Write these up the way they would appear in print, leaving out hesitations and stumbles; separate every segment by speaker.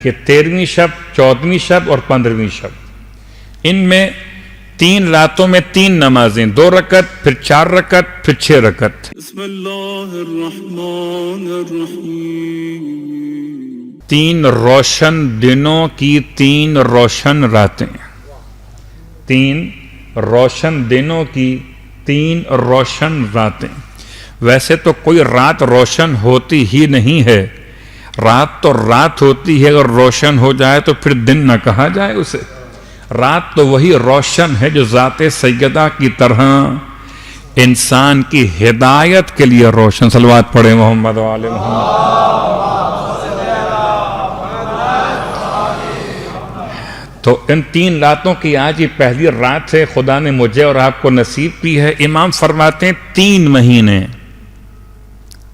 Speaker 1: کہ 13ویں شب، 14ویں شب اور 15ویں شب، ان میں 3 راتوں میں 3 نمازیں، 2 رکعت، پھر 4 رکعت، پھر 6 رکعت۔
Speaker 2: بسم اللہ الرحمن الرحیم۔
Speaker 1: 3 روشن دنوں کی 3 روشن راتیں، 3 روشن دنوں کی 3 روشن راتیں۔ ویسے تو کوئی رات روشن ہوتی ہی نہیں ہے، رات تو رات ہوتی ہے، اگر روشن ہو جائے تو پھر دن نہ کہا جائے اسے۔ رات تو وہی روشن ہے جو ذات سیدہ کی طرح انسان کی ہدایت کے لیے روشن۔ صلوات پڑھیں محمد و آل محمد۔ تو ان 3 راتوں کی آج یہ پہلی رات ہے، خدا نے مجھے اور آپ کو نصیب کی ہے۔ امام فرماتے ہیں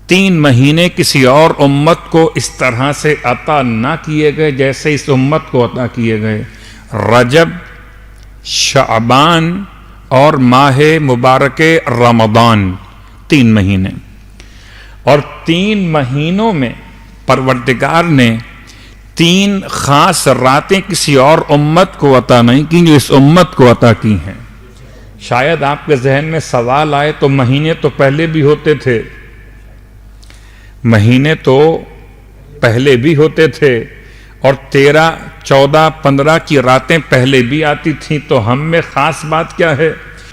Speaker 1: 3 مہینے کسی اور امت کو اس طرح سے عطا نہ کیے گئے جیسے اس امت کو عطا کیے گئے۔ رجب، شعبان اور ماہ مبارک رمضان، 3 مہینے، اور 3 مہینوں میں پروردگار نے 3 خاص راتیں کسی اور امت کو عطا نہیں کی جو اس امت کو عطا کی ہیں۔ شاید آپ کے ذہن میں سوال آئے تو مہینے تو پہلے بھی ہوتے تھے، مہینے تو پہلے بھی ہوتے تھے، اور 13، 14، 15 کی راتیں پہلے بھی آتی تھیں، تو ہم میں خاص بات کیا ہے؟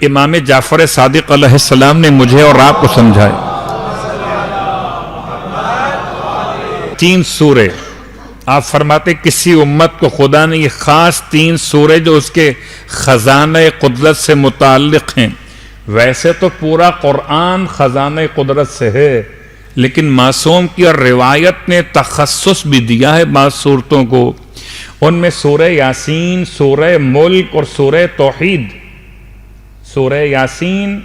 Speaker 1: امام جعفر صادق علیہ السلام نے مجھے اور آپ کو سمجھائے۔ 3 سورے آپ فرماتے کسی امت کو خدا نے یہ خاص 3 سورے جو اس کے خزانہ قدرت سے متعلق ہیں۔ ویسے تو پورا قرآن خزانہ قدرت سے ہے، لیکن معصوم کی روایت نے تخصص بھی دیا ہے بعض صورتوں کو۔ ان میں سورہ یاسین، سورہ ملک اور سورہ توحید، سورہ یاسین،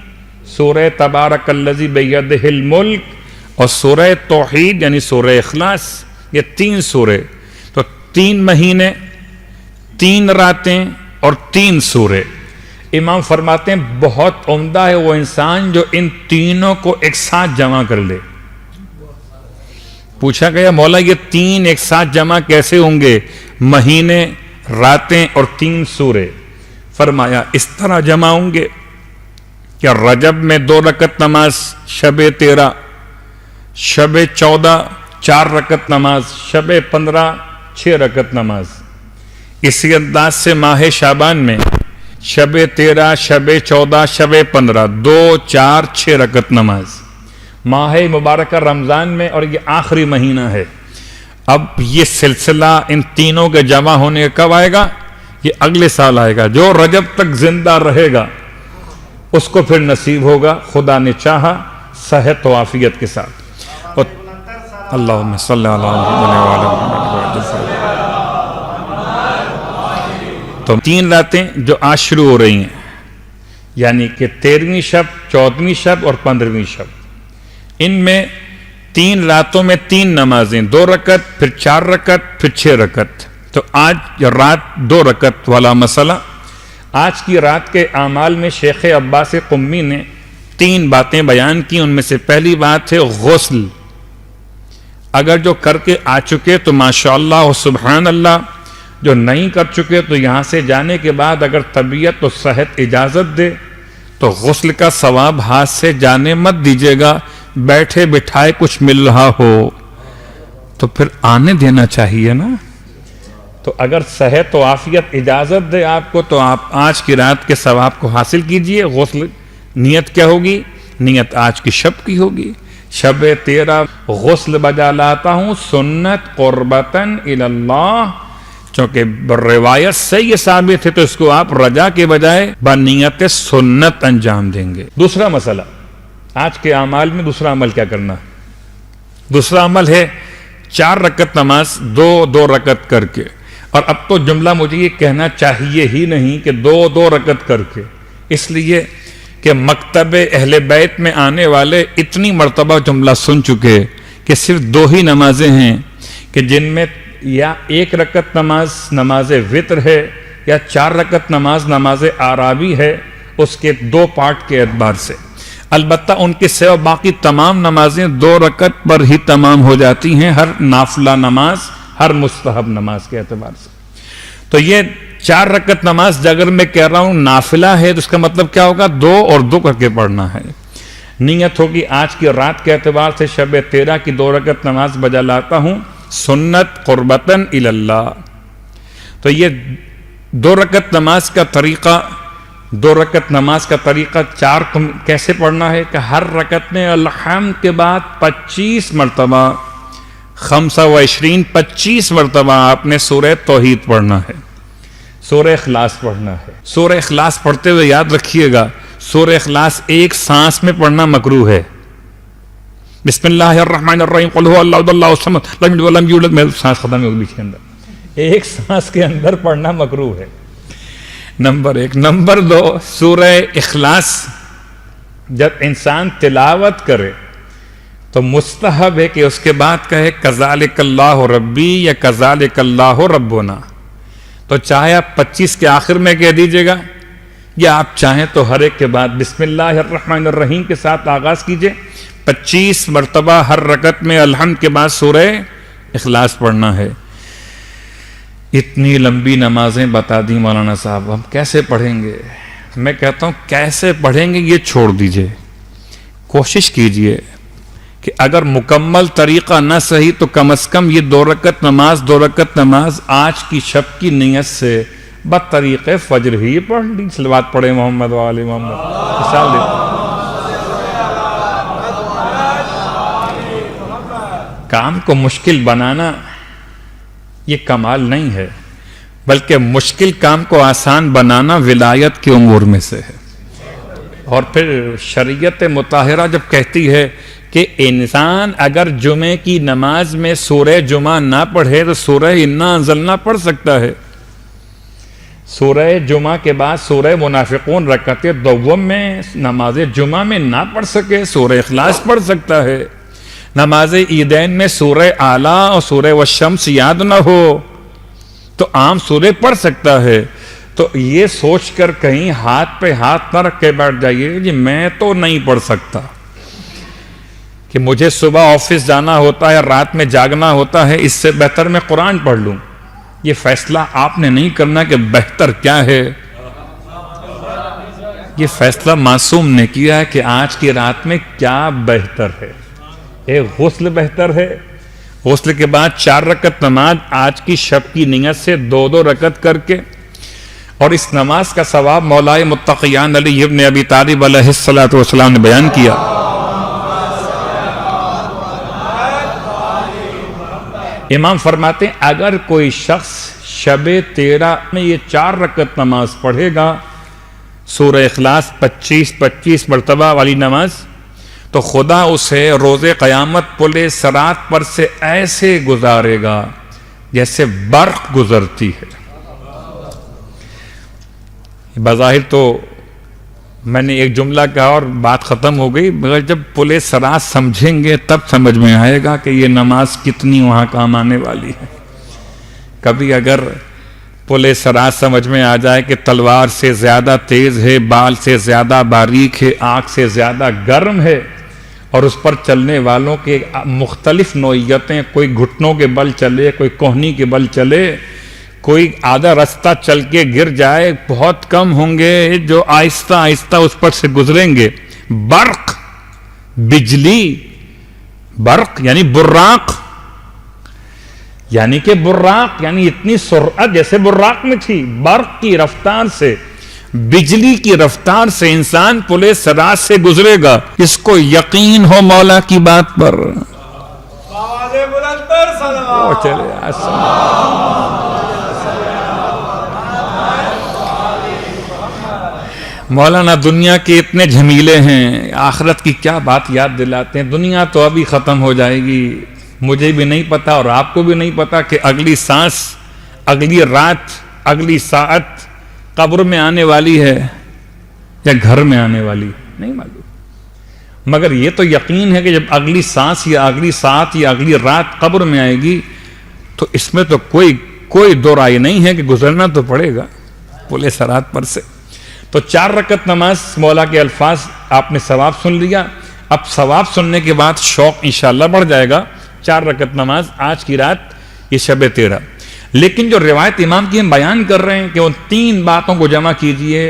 Speaker 1: سورہ تبارک الذی بیدہ الملک اور سورہ توحید یعنی سورہ اخلاص، یہ 3 سورے۔ تو 3 مہینے، 3 راتیں اور 3 سورے۔ امام فرماتے ہیں بہت عمدہ ہے وہ انسان جو ان تینوں کو ایک ساتھ جمع کر لے۔ پوچھا گیا مولا یہ 3 ایک ساتھ جمع کیسے ہوں گے؟ مہینے، راتیں اور 3 سورے۔ فرمایا اس طرح جمع ہوں گے کہ رجب میں 2 رکعت نماز، شب 13، شب 14 4 رکعت نماز، شب 15 6 رکعت نماز۔ اسی انداز سے ماہ شعبان میں شب 13، شب 14، شب 15 2 4 6 رکعت نماز۔ ماہ مبارکہ رمضان میں، اور یہ آخری مہینہ ہے۔ اب یہ سلسلہ ان تینوں کے جمع ہونے کا کب آئے گا؟ یہ اگلے سال آئے گا۔ جو رجب تک زندہ رہے گا اس کو پھر نصیب ہوگا، خدا نے چاہا، صحت و عافیت کے ساتھ۔ اللہم صلی علی محمد۔ تو 3 راتیں جو آج شروع ہو رہی ہیں، یعنی کہ 13ویں شب، 14ویں شب اور 15ویں شب، ان میں 3 راتوں میں 3 نمازیں، 2 رکعت، پھر 4 رکعت، پھر 6 رکعت۔ تو آج رات 2 رکعت والا مسئلہ۔ آج کی رات کے اعمال میں شیخ عباس قمی نے 3 باتیں بیان کی۔ ان میں سے پہلی بات ہے غسل۔ اگر جو کر کے آ چکے تو ماشاءاللہ و سبحان اللہ، جو نہیں کر چکے تو یہاں سے جانے کے بعد اگر طبیعت و صحت اجازت دے تو غسل کا ثواب ہاتھ سے جانے مت دیجیے گا۔ بیٹھے بٹھائے کچھ مل رہا ہو تو پھر آنے دینا چاہیے نا۔ تو اگر صحت و عافیت اجازت دے آپ کو تو آپ آج کی رات کے ثواب کو حاصل کیجئے۔ غسل نیت کیا ہوگی؟ نیت آج کی شب کی ہوگی۔ شب 13 غسل بجا لاتا ہوں سنت قربتاً اللہ، چونکہ روایت سے یہ ثابت ہے تو اس کو آپ رجا کے بجائے بنیت سنت انجام دیں گے۔ دوسرا مسئلہ، آج کے اعمال میں دوسرا عمل کیا کرنا؟ دوسرا عمل ہے 4 رکعت نماز 2 رکعت کر کے۔ اور اب تو جملہ مجھے یہ کہنا چاہیے ہی نہیں کہ 2 رکعت کر کے، اس لیے کہ مکتب اہل بیت میں آنے والے اتنی مرتبہ جملہ سن چکے کہ صرف 2 ہی نمازیں ہیں کہ جن میں یا 1 رکعت نماز نماز وتر ہے، یا 4 رکعت نماز نماز آرابی ہے، اس کے 2 پارٹ کے اعتبار سے۔ البتہ ان کے سوا باقی تمام نمازیں 2 رکعت پر ہی تمام ہو جاتی ہیں۔ ہر نافلہ نماز، ہر مستحب نماز کے اعتبار سے. تو یہ 4 رکعت نماز اگر میں کہہ رہا ہوں نافلہ ہے تو اس کا مطلب کیا ہوگا؟ 2 اور 2 کر کے پڑھنا ہے. نیت ہوگی آج کی رات کے اعتبار سے شب 13 کی 2 رکعت نماز بجا لاتا ہوں سنت قربتاً اللہ. تو یہ 2 رکعت نماز کا طریقہ 2 رکعت نماز کا طریقہ 4 کیسے پڑھنا ہے کہ ہر رکعت میں الحمد کے بعد 25 مرتبہ 25 مرتبہ آپ نے سورہ توحید پڑھنا ہے، سورہ اخلاص پڑھنا ہے. سورہ اخلاص پڑھتے ہوئے یاد رکھیے گا سورہ اخلاص ایک سانس میں پڑھنا مکروہ ہے. بسم اللہ الرحمن الرحیم قل هو اللہ اللہ الصمد لم یلد ولم یولد میں سانس ختم ہوگی بیچ کے اندر. ایک سانس کے اندر پڑھنا مکروہ ہے، نمبر 1. نمبر 2، سورہ اخلاص جب انسان تلاوت کرے تو مستحب ہے کہ اس کے بعد کہے کذالک اللہ ربی یا کذالک اللہ ربنا. تو چاہے آپ 25 کے آخر میں کہہ دیجئے گا یا آپ چاہیں تو ہر ایک کے بعد بسم اللہ الرحمن الرحیم کے ساتھ آغاز کیجئے. 25 مرتبہ ہر رکعت میں الحمد کے بعد سورہ اخلاص پڑھنا ہے. اتنی لمبی نمازیں بتا دی مولانا صاحب، ہم کیسے پڑھیں گے؟ میں کہتا ہوں کیسے پڑھیں گے یہ چھوڑ دیجئے، کوشش کیجئے کہ اگر مکمل طریقہ نہ صحیح تو کم از کم یہ 2 رکعت نماز آج کی شب کی نیت سے بطریق فجر ہی پڑھ لی. صلوات پڑھے محمد و آل محمد. مثال دیتا کام کو مشکل بنانا یہ کمال نہیں ہے، بلکہ مشکل کام کو آسان بنانا ولایت کے امور میں سے ہے. اور پھر شریعت مطہرہ جب کہتی ہے کہ انسان اگر جمعے کی نماز میں سورہ جمعہ نہ پڑھے تو سورہ انا انزلنا پڑھ سکتا ہے. سورہ جمعہ کے بعد سورہ منافقون رکعت دوم میں نماز جمعہ میں نہ پڑھ سکے سورہ اخلاص پڑھ سکتا ہے. نماز عیدین میں سورہ اعلیٰ اور سورہ والشمس یاد نہ ہو تو عام سورہ پڑھ سکتا ہے. تو یہ سوچ کر کہیں ہاتھ پہ ہاتھ نہ رکھ کے بیٹھ جائیے جی میں تو نہیں پڑھ سکتا، کہ مجھے صبح آفس جانا ہوتا ہے رات میں جاگنا ہوتا ہے، اس سے بہتر میں قرآن پڑھ لوں. یہ فیصلہ آپ نے نہیں کرنا کہ بہتر کیا ہے، یہ فیصلہ معصوم نے کیا ہے کہ آج کی رات میں کیا بہتر ہے. ایک غسل بہتر ہے، غسل کے بعد 4 رکعت نماز آج کی شب کی نیت سے 2 رکعت کر کے، اور اس نماز کا ثواب مولائے متقیان علی ابن ابی طالب علیہ السلام نے بیان کیا. امام فرماتے ہیں اگر کوئی شخص شب 13 میں یہ 4 رکعت نماز پڑھے گا سورہ اخلاص 25 مرتبہ والی نماز، تو خدا اسے روز قیامت پل صراط پر سے ایسے گزارے گا جیسے برق گزرتی ہے. بظاہر تو میں نے ایک جملہ کہا اور بات ختم ہو گئی، مگر جب پل صراط سمجھیں گے تب سمجھ میں آئے گا کہ یہ نماز کتنی وہاں کام آنے والی ہے. کبھی اگر پل صراط سمجھ میں آ جائے کہ تلوار سے زیادہ تیز ہے، بال سے زیادہ باریک ہے، آنکھ سے زیادہ گرم ہے، اور اس پر چلنے والوں کے مختلف نوعیتیں، کوئی گھٹنوں کے بل چلے، کوئی کوہنی کے بل چلے، کوئی آدھا رستہ چل کے گر جائے، بہت کم ہوں گے جو آہستہ آہستہ اس پر سے گزریں گے. برق، بجلی، برق یعنی براق، یعنی کہ براق یعنی اتنی سرعت جیسے براق میں تھی، برق کی رفتار سے، بجلی کی رفتار سے انسان پل صراط سے گزرے گا. اس کو یقین ہو مولا کی بات پر. مولانا دنیا کے اتنے جھمیلے ہیں، آخرت کی کیا بات یاد دلاتے ہیں. دنیا تو ابھی ختم ہو جائے گی، مجھے بھی نہیں پتا اور آپ کو بھی نہیں پتا کہ اگلی سانس، اگلی رات، اگلی ساعت قبر میں آنے والی ہے یا گھر میں آنے والی، نہیں معلوم. مگر یہ تو یقین ہے کہ جب اگلی سانس یا اگلی ساعت یا اگلی رات قبر میں آئے گی تو اس میں تو کوئی دو رائے نہیں ہے کہ گزرنا تو پڑے گا پل صراط پر سے. تو 4 رکعت نماز، مولا کے الفاظ آپ نے ثواب سن لیا. اب ثواب سننے کے بعد شوق انشاءاللہ بڑھ جائے گا. 4 رکعت نماز آج کی رات یہ شب 13. لیکن جو روایت امام کی ہم بیان کر رہے ہیں کہ وہ 3 باتوں کو جمع کیجئے،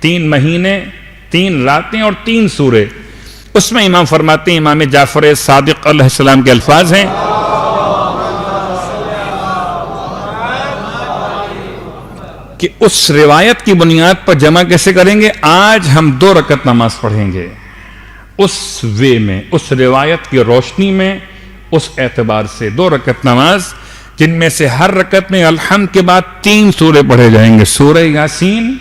Speaker 1: 3 مہینے، 3 راتیں اور 3 سورے، اس میں امام فرماتے ہیں، امام جعفر صادق علیہ السلام کے الفاظ ہیں کہ اس روایت کی بنیاد پر جمع کیسے کریں گے؟ آج ہم 2 رکعت نماز پڑھیں گے اس وے میں، اس روایت کی روشنی میں، اس اعتبار سے 2 رکعت نماز، جن میں سے ہر رکعت میں الحمد کے بعد 3 سورے پڑھے جائیں گے، سورہ یاسین،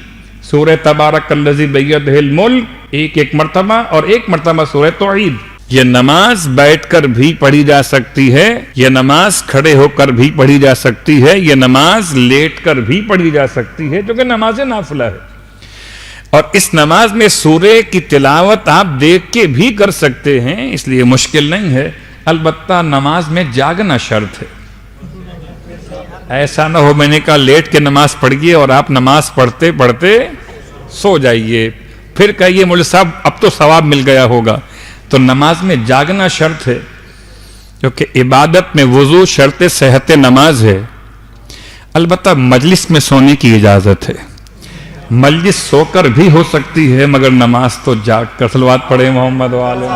Speaker 1: سورہ تبارک الذی بیدہ الملک ایک مرتبہ، اور 1 مرتبہ سورہ توحید. یہ نماز بیٹھ کر بھی پڑھی جا سکتی ہے، یہ نماز کھڑے ہو کر بھی پڑھی جا سکتی ہے، یہ نماز لیٹ کر بھی پڑھی جا سکتی ہے، جو کہ نماز نافلہ ہے. اور اس نماز میں سورے کی تلاوت آپ دیکھ کے بھی کر سکتے ہیں، اس لیے مشکل نہیں ہے. البتہ نماز میں جاگنا شرط ہے. ایسا نہ ہو میں نے کہا لیٹ کے نماز پڑھیے اور آپ نماز پڑھتے پڑھتے سو جائیے، پھر کہیے مولوی صاحب اب تو ثواب مل گیا ہوگا. تو نماز میں جاگنا شرط ہے، کیونکہ عبادت میں وضو شرط صحت نماز ہے. البتہ مجلس میں سونے کی اجازت ہے، مجلس سو کر بھی ہو سکتی ہے، مگر نماز تو جاگ کر. صلوات پڑھے محمد والے.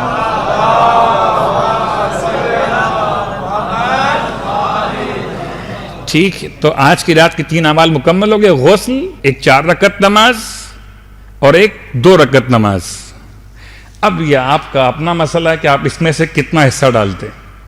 Speaker 1: ٹھیک ہے، تو آج کی رات کی 3 اعمال مکمل ہو گئے. غسل، 1 4 رکعت نماز اور 1 2 رکعت نماز. اب یہ آپ کا اپنا مسئلہ ہے کہ آپ اس میں سے کتنا حصہ ڈالتے ہیں.